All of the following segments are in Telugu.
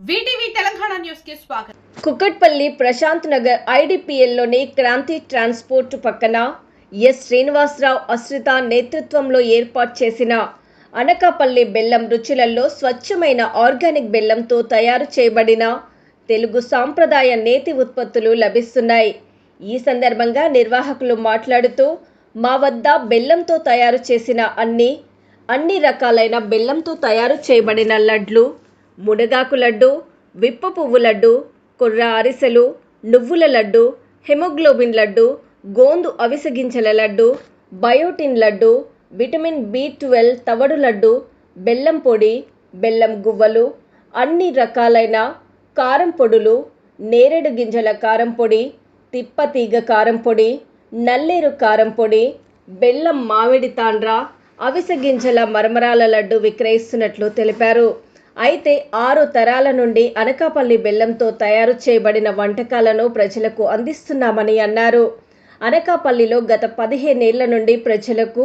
వీటీవీ తెలంగాణ న్యూస్ కి స్వాగతం. కుకట్పల్లి ప్రశాంత్ నగర్ ఐడిపిఎల్లోని క్రాంతి ట్రాన్స్పోర్ట్ పక్కన ఎస్ శ్రీనివాసరావు అశ్రిత నేతృత్వంలో ఏర్పాటు చేసిన అనకాపల్లి బెల్లం రుచులలో స్వచ్ఛమైన ఆర్గానిక్ బెల్లంతో తయారు చేయబడిన తెలుగు సాంప్రదాయ నేతి ఉత్పత్తులు లభిస్తున్నాయి. ఈ సందర్భంగా నిర్వాహకులు మాట్లాడుతూ మా వద్ద బెల్లంతో తయారు చేసిన అన్ని రకాలైన బెల్లంతో తయారు చేయబడిన లడ్లు, మునగాకు లడ్డు, విప్ప పువ్వు లడ్డు, కొర్ర అరిసెలు, నువ్వుల లడ్డు, హెమోగ్లోబిన్ లడ్డు, గోందు అవిసె గింజల laddu, biotin laddu, vitamin B12 తవడు లడ్డు, బెల్లం పొడి, బెల్లం గువ్వలు, అన్ని రకాలైన కారం పొడులు, నేరేడు గింజల కారం పొడి, తిప్పతీగ కారం పొడి, నల్లేరు కారం పొడి, బెల్లం మామిడి తాండ్ర, అవిసె గింజల మరమరాల లడ్డు విక్రయిస్తున్నట్లు తెలిపారు. అయితే 6 తరాల నుండి అనకాపల్లి బెల్లంతో తయారు చేయబడిన వంటకాలను ప్రజలకు అందిస్తున్నామని అన్నారు. అనకాపల్లిలో గత 15 ఏళ్ల నుండి ప్రజలకు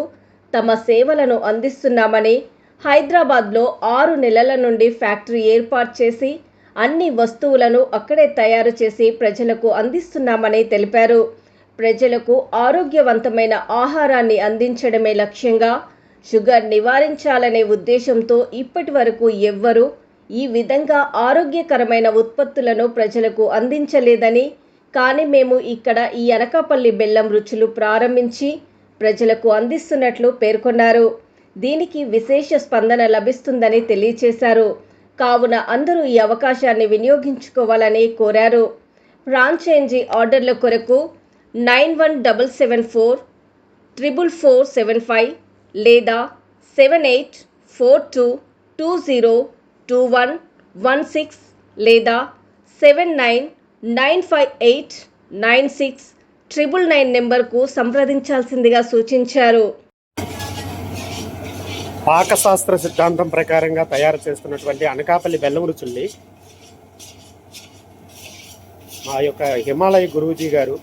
తమ సేవలను అందిస్తున్నామని, హైదరాబాద్లో 6 నెలల నుండి ఫ్యాక్టరీ ఏర్పాటు చేసి అన్ని వస్తువులను అక్కడే తయారు చేసి ప్రజలకు అందిస్తున్నామని తెలిపారు. ప్రజలకు ఆరోగ్యవంతమైన ఆహారాన్ని అందించడమే లక్ష్యంగా షుగర్ నివారించాలనే ఉద్దేశంతో ఇప్పటి వరకు ఎవ్వరూ ఈ విధంగా ఆరోగ్యకరమైన ఉత్పత్తులను ప్రజలకు అందించలేదని, కానీ మేము ఇక్కడ ఈ అనకాపల్లి బెల్లం రుచులు ప్రారంభించి ప్రజలకు అందిస్తున్నట్లు పేర్కొన్నారు. దీనికి విశేష స్పందన లభిస్తుందని తెలియజేశారు. కావున అందరూ ఈ అవకాశాన్ని వినియోగించుకోవాలని కోరారు. ఫ్రాంచైజీ ఆర్డర్ల కొరకు 9177444475 లేదా 7842202116 లేదా 7995896999 నెంబర్కు సంప్రదించాల్సిందిగా సూచించారు. పాకశాస్త్ర సిద్ధాంతం ప్రకారంగా తయారు చేస్తున్నటువంటి అనకాపల్లి బెల్లం రుచుల్ని మా యొక్క హిమాలయ గురూజీ గారు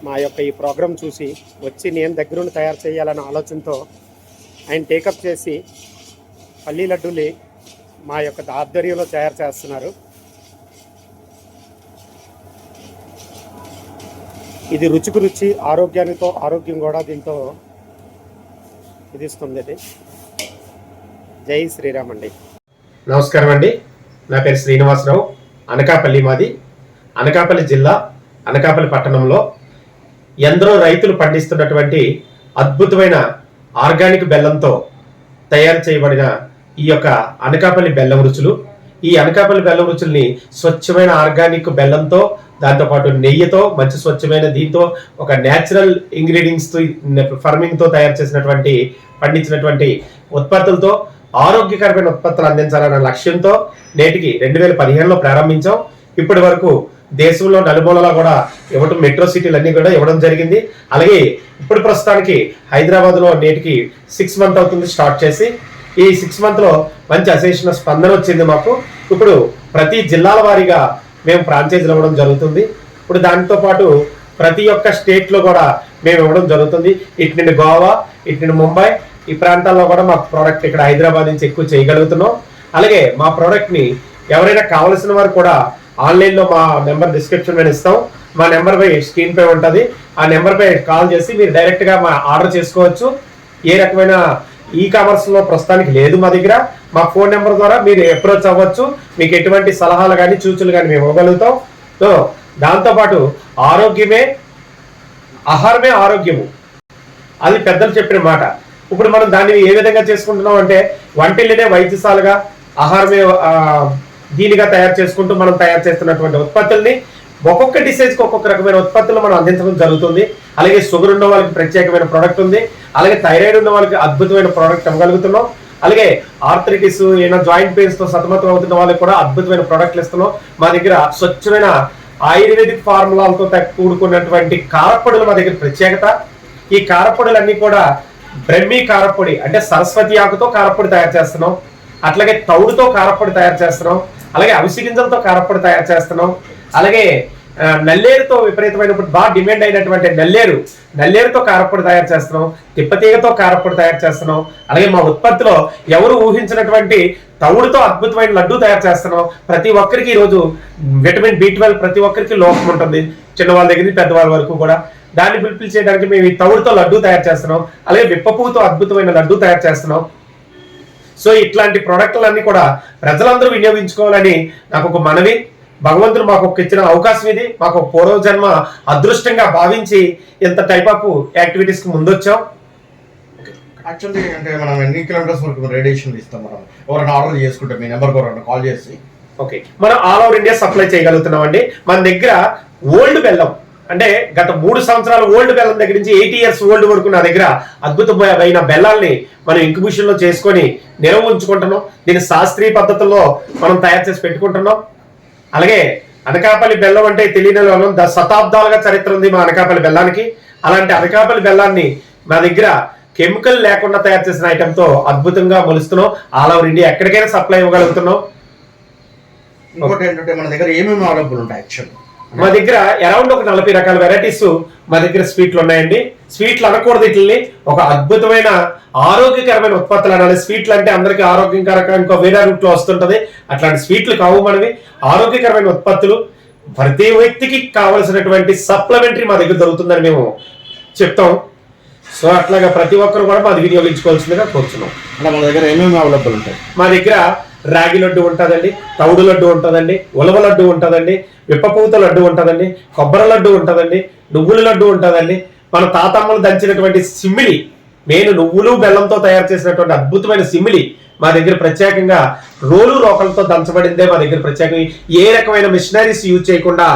మా యొక్క ఈ ప్రోగ్రాం చూసి వచ్చి నేను దగ్గరుండి తయారు చేయాలన్న ఆలోచనతో ఆయన టేకప్ చేసి పల్లీ లడ్డూలు మా యొక్క ఆధ్వర్యంలో తయారు చేస్తున్నారు. ఇది రుచికి రుచి, ఆరోగ్యానితో ఆరోగ్యం కూడా దీంతో ఇది ఇస్తుంది. జై శ్రీరామ్ అండి. నమస్కారం అండి. నా పేరు శ్రీనివాసరావు. అనకాపల్లి మాది. అనకాపల్లి జిల్లా అనకాపల్లి పట్టణంలో ఎందరో రైతులు పండిస్తున్నటువంటి అద్భుతమైన ఆర్గానిక్ బెల్లంతో తయారు చేయబడిన ఈ యొక్క అనకాపల్లి బెల్లం రుచులు, ఈ అనకాపల్లి బెల్లం రుచుల్ని స్వచ్ఛమైన ఆర్గానిక్ బెల్లంతో, దాంతోపాటు నెయ్యితో, మంచి స్వచ్ఛమైన దీంతో ఒక న్యాచురల్ ఇంగ్రీడియంట్స్తో ఫార్మింగ్తో తయారు చేసినటువంటి పండించినటువంటి ఉత్పత్తులతో ఆరోగ్యకరమైన ఉత్పత్తులు అందించాలన్న లక్ష్యంతో నేటికి 2015లో ప్రారంభించాం. ఇప్పటి వరకు దేశంలో నలుమూలలా కూడా ఇవ్వడం, మెట్రో సిటీలన్నీ కూడా ఇవ్వడం జరిగింది. అలాగే ఇప్పుడు ప్రస్తుతానికి హైదరాబాద్లో నేటికి 6 మంత్ అవుతుంది స్టార్ట్ చేసి. ఈ 6 మంత్లో మంచి అశేషణ స్పందన వచ్చింది మాకు. ఇప్పుడు ప్రతి జిల్లాల వారీగా మేము ఫ్రాంచైజీలు ఇవ్వడం జరుగుతుంది. ఇప్పుడు దాంతో పాటు ప్రతి ఒక్క స్టేట్లో కూడా మేము ఇవ్వడం జరుగుతుంది. ఇటు నుండి గోవా, ఇటు నుండి ముంబై, ఈ ప్రాంతాల్లో కూడా మా ప్రోడక్ట్ ఇక్కడ హైదరాబాద్ నుంచి ఎక్కువ చేయగలుగుతున్నాం. అలాగే మా ప్రోడక్ట్ని ఎవరైనా కావలసిన వారు కూడా ఆన్లైన్లో మా నెంబర్ డిస్క్రిప్షన్ మీద ఇస్తాం. మా నెంబర్ పై స్క్రీన్ పై ఉంటుంది. ఆ నెంబర్ పై కాల్ చేసి మీరు డైరెక్ట్గా మా ఆర్డర్ చేసుకోవచ్చు. ఏ రకమైన కామర్స్లో ప్రస్తుతానికి లేదు మా దగ్గర. మా ఫోన్ నెంబర్ ద్వారా మీరు అప్రోచ్ అవ్వచ్చు. మీకు ఎటువంటి సలహాలు కానీ సూచనలు కానీ మేము ఇవ్వగలుగుతాం. సో దాంతోపాటు ఆహారమే ఆరోగ్యము, అది పెద్దలు చెప్పిన మాట. ఇప్పుడు మనం దాన్ని ఏ విధంగా చేసుకుంటున్నాం అంటే వంటిల్లోనే వైద్యశాలగా, ఆహారమే దీనిగా తయారు చేసుకుంటూ మనం తయారు చేస్తున్నటువంటి ఉత్పత్తుల్ని ఒక్కొక్క డిసీజ్కి ఒక్కొక్క రకమైన ఉత్పత్తులు మనం అందించడం జరుగుతుంది. అలాగే షుగర్ ఉన్న వాళ్ళకి ప్రత్యేకమైన ప్రోడక్ట్ ఉంది. అలాగే థైరాయిడ్ ఉన్న వాళ్ళకి అద్భుతమైన ప్రోడక్ట్ ఇవ్వగలుగుతున్నాం. అలాగే ఆర్థరైటిస్, ఏమైనా జాయింట్ పెయిన్స్ తో సతమతం అవుతున్న వాళ్ళకి కూడా అద్భుతమైన ప్రోడక్ట్లు ఇస్తున్నాం. మా దగ్గర స్వచ్ఛమైన ఆయుర్వేదిక్ ఫార్ములాలతో కూడుకున్నటువంటి కారపొడులు మా దగ్గర ప్రత్యేకత. ఈ కారపొడులన్నీ కూడా బ్రహ్మీ కారపొడి అంటే సరస్వతి ఆకుతో కారపొడి తయారు చేస్తున్నాం. అట్లాగే తౌడుతో కారపొడి తయారు చేస్తున్నాం. అలాగే అవిసె గింజలతో కారపొడి తయారు చేస్తున్నాం. అలాగే నల్లేరుతో విపరీతమైన బాగా డిమాండ్ అయినటువంటి నల్లేరుతో కారప్పొడి తయారు చేస్తున్నాం, తిప్పతీగతో కారప్పొడి తయారు చేస్తున్నాం. అలాగే మా ఉత్పత్తిలో ఎవరు ఊహించినటువంటి తవుడుతో అద్భుతమైన లడ్డు తయారు చేస్తున్నాం. ప్రతి ఒక్కరికి ఈరోజు విటమిన్ B12 ప్రతి ఒక్కరికి లోపం ఉంటుంది, చిన్నవాళ్ళ దగ్గర నుంచి పెద్దవాళ్ళ వరకు కూడా. దాన్ని ఫుల్ఫిల్ చేయడానికి మేము ఈ తవుడుతో లడ్డు తయారు చేస్తున్నాం. అలాగే విప్పపువ్వుతో అద్భుతమైన లడ్డు తయారు చేస్తున్నాం. సో ఇట్లాంటి ప్రోడక్ట్లన్నీ కూడా ప్రజలందరూ వినియోగించుకోవాలని నాకు ఒక మనవి. భగవంతుడు మాకు ఇచ్చిన అవకాశం ఇది, మాకు పూర్వజన్మ అదృష్టంగా భావించి ఇంత టైప్ ఆఫ్ యాక్టివిటీస్ కి ముందొచ్చాం. యాక్చువల్లీ అంటే మనం ఎన్ని కిలోమీటర్స్ వరకు రేడియేషన్ ఇస్తాం, మనం ఎవరైనా ఆర్డర్ చేసుకుంటే మీ నెంబర్కి ఎవరైనా కాల్ చేసి ఓకే మనం ఆల్ ఓవర్ ఇండియా సప్లై చేయగలుగుతున్నాం అండి. మన దగ్గర ఓల్డ్ బెల్లం అంటే గత 3 సంవత్సరాల ఓల్డ్ బెల్లం దగ్గర నుంచి 80 years ఓల్డ్ వరకు నా దగ్గర అద్భుతమైన బెల్లాల్ని మనం ఇంక్యుబేషన్ లో చేసుకొని నిల్వ ఉంచుకుంటున్నాం. దీని శాస్త్రీయ పద్ధతుల్లో మనం తయారు చేసి పెట్టుకుంటున్నాం. అలాగే అనకాపల్లి బెల్లం అంటే తెలియని వాళ్ళం, శతాబ్దాలుగా చరిత్ర ఉంది మా అనకాపల్లి బెల్లానికి. అలాంటి అనకాపల్లి బెల్లాన్ని మా దగ్గర కెమికల్ లేకుండా తయారు చేసిన ఐటెంతో అద్భుతంగా మొలుస్తున్నాం. ఆల్ ఓవర్ ఇండియా ఎక్కడికైనా సప్లై ఇవ్వగలుగుతున్నాం. ఇంకోటి ఏంటంటే మన దగ్గర ఏమేమి అవైలబుల్ ఉంటాయి యాక్చువల్ మా దగ్గర అరౌండ్ ఒక 40 రకాల వెరైటీస్ మా దగ్గర స్వీట్లు ఉన్నాయండి. స్వీట్లు అనకూడదు, వీటిని ఒక అద్భుతమైన ఆరోగ్యకరమైన ఉత్పత్తులు అనాలి. స్వీట్లు అంటే అందరికీ ఆరోగ్యకరంగా ఇంకో వేరే రూట్ లో వస్తుంటది, అట్లాంటి స్వీట్లు కావు మనవి. ఆరోగ్యకరమైన ఉత్పత్తులు ప్రతి వ్యక్తికి కావలసినటువంటి సప్లిమెంటరీ మా దగ్గర దొరుకుతుందని మేము చెప్తాం. సో అట్లాగా ప్రతి ఒక్కరు కూడా మాది వినియోగించుకోవాల్సిందిగా కోరుతున్నాం. అంటే మన దగ్గర ఏమేమి అవైలబుల్ ఉంటాయి? మా దగ్గర రాగి లడ్డు ఉంటుందండి, తవుడు లడ్డు ఉంటుందండి, ఉలవ లడ్డు ఉంటుందండి, విప్పపూత లడ్డు ఉంటుందండి, కొబ్బరి లడ్డు ఉంటుందండి, నువ్వుల లడ్డు ఉంటుందండి. మన తాతమ్మలు దంచినటువంటి సిమ్మిలి, నేను నువ్వులు బెల్లంతో తయారు చేసినటువంటి అద్భుతమైన సిమ్మిలి మా దగ్గర ప్రత్యేకంగా రోకలతో దంచబడిందే మా దగ్గర ప్రత్యేకంగా. ఏ రకమైన మిషనరీస్ యూజ్ చేయకుండా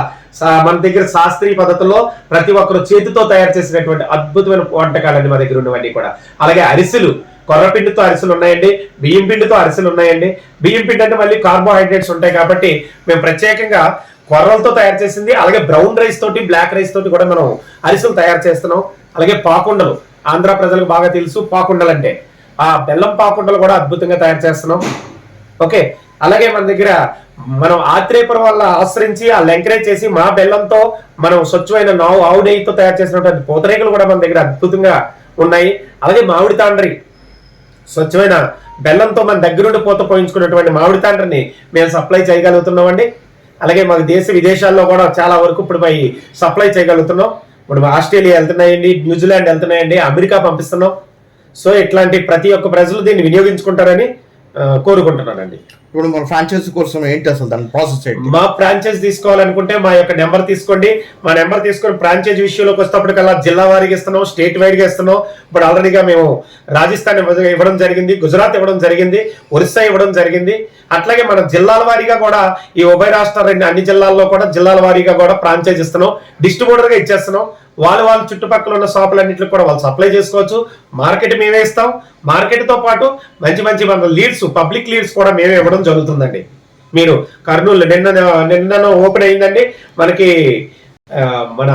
మన దగ్గర శాస్త్రీయ పద్ధతుల్లో ప్రతి ఒక్కరు చేతితో తయారు చేసినటువంటి అద్భుతమైన వంటకాలన్నీ మా దగ్గర ఉన్నవన్నీ కూడా. అలాగే అరిసెలు, కొర్రపిండితో అరిసెలు ఉన్నాయండి, బియ్యం పిండితో అరిసెలు ఉన్నాయండి. బియ్యం పిండి అంటే మళ్ళీ కార్బోహైడ్రేట్స్ ఉంటాయి కాబట్టి మేము ప్రత్యేకంగా కొర్రలతో తయారు చేసింది. అలాగే బ్రౌన్ రైస్ తోటి, బ్లాక్ రైస్ తోటి కూడా మనం అరిసెలు తయారు చేస్తున్నాం. అలాగే పాకుండలు, ఆంధ్ర ప్రజలకు బాగా తెలుసు పాకుండలు అంటే, ఆ బెల్లం పాకుండలు కూడా అద్భుతంగా తయారు చేస్తున్నాం. ఓకే, అలాగే మన దగ్గర మనం ఆత్రేయపురం వల్ల ఆశ్రయించి వాళ్ళు ఎంకరేజ్ చేసి మా బెల్లంతో మనం స్వచ్ఛమైన ఆవు నెయ్యితో తయారు చేసినటువంటి పూతరేకులు కూడా మన దగ్గర అద్భుతంగా ఉన్నాయి. అలాగే మామిడి తాండ్రి, స్వచ్ఛమైన బెల్లంతో మన దగ్గరుండి పూత పోయించుకున్నటువంటి మామిడి తాండ్రిని మేము సప్లై చేయగలుగుతున్నామండి. అలాగే మాకు దేశ విదేశాల్లో కూడా చాలా వరకు ఇప్పుడు మేము సప్లై చేయగలుగుతున్నాం. ఇప్పుడు ఆస్ట్రేలియా వెళ్తున్నాయండి, న్యూజిలాండ్ వెళ్తున్నాయండి, అమెరికా పంపిస్తున్నాం. సో ఇట్లాంటి ప్రతి ఒక్క ప్రజలు దీన్ని వినియోగించుకుంటారని కోరుకుంటున్నానండి. ఇప్పుడు మన ఫ్రాంచైజీ కోసం ఏంటి అసలు దాని ప్రాసెస్ ఏంటి? మా ఫ్రాంచైజ్ తీసుకోవాలనుకుంటే మా యొక్క నెంబర్ తీసుకోండి. మా నెంబర్ తీసుకొని ఫ్రాంచైజ్ విషయంలోకి వచ్చేటప్పటికల్లా జిల్లా వారీగా ఇస్తున్నాం, స్టేట్ వైడ్ గా ఇస్తున్నాం. ఇప్పుడు ఆల్రెడీగా మేము రాజస్థాన్ ఇవ్వడం జరిగింది, గుజరాత్ ఇవ్వడం జరిగింది, ఒరిస్సా ఇవ్వడం జరిగింది. అట్లాగే మన జిల్లాల వారీగా కూడా ఈ ఉభయ రాష్ట్రాల అన్ని జిల్లాల్లో కూడా జిల్లాల వారీగా కూడా ఫ్రాంచైజ్ ఇస్తున్నాం, డిస్ట్రిబ్యూటర్ గా ఇచ్చేస్తున్నాం. వాళ్ళు చుట్టుపక్కల ఉన్న షాపులన్నింటికి కూడా వాళ్ళు సప్లై చేసుకోవచ్చు. మార్కెట్ మేమే ఇస్తాం. మార్కెట్ తో పాటు మంచి మంచి మన లీడ్స్, పబ్లిక్ లీడ్స్ కూడా మేమే ఇవ్వడం జరుగుతుందండి. మీరు కర్నూలు నిన్న ఓపెన్ అయిందండి మనకి. మన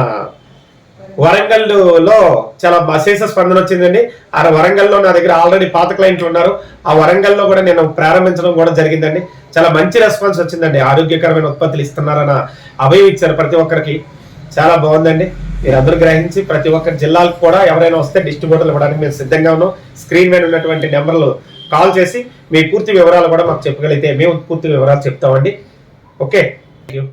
వరంగల్లో చాలా అశేష స్పందన వచ్చిందండి. ఆ వరంగల్లో నా దగ్గర ఆల్రెడీ పాత క్లయింట్లు ఉన్నారు. ఆ వరంగల్లో కూడా నేను ప్రారంభించడం కూడా జరిగిందండి. చాలా మంచి రెస్పాన్స్ వచ్చిందండి. ఆరోగ్యకరమైన ఉత్పత్తులు ఇస్తున్నారన్న అభయం ఇచ్చారు ప్రతి ఒక్కరికి. చాలా బాగుందండి. మీరు అందరూ గ్రహించి ప్రతి ఒక్క జిల్లాలకు కూడా ఎవరైనా వస్తే డిస్ట్రిబ్యూటర్లు ఇవ్వడానికి మేము సిద్ధంగా ఉన్నాం. స్క్రీన్ మీద ఉన్నటువంటి నెంబర్లు కాల్ చేసి మీ పూర్తి వివరాలు కూడా మాకు చెప్పగలిగితే మేము పూర్తి వివరాలు చెప్తామండి. Okay, thank you.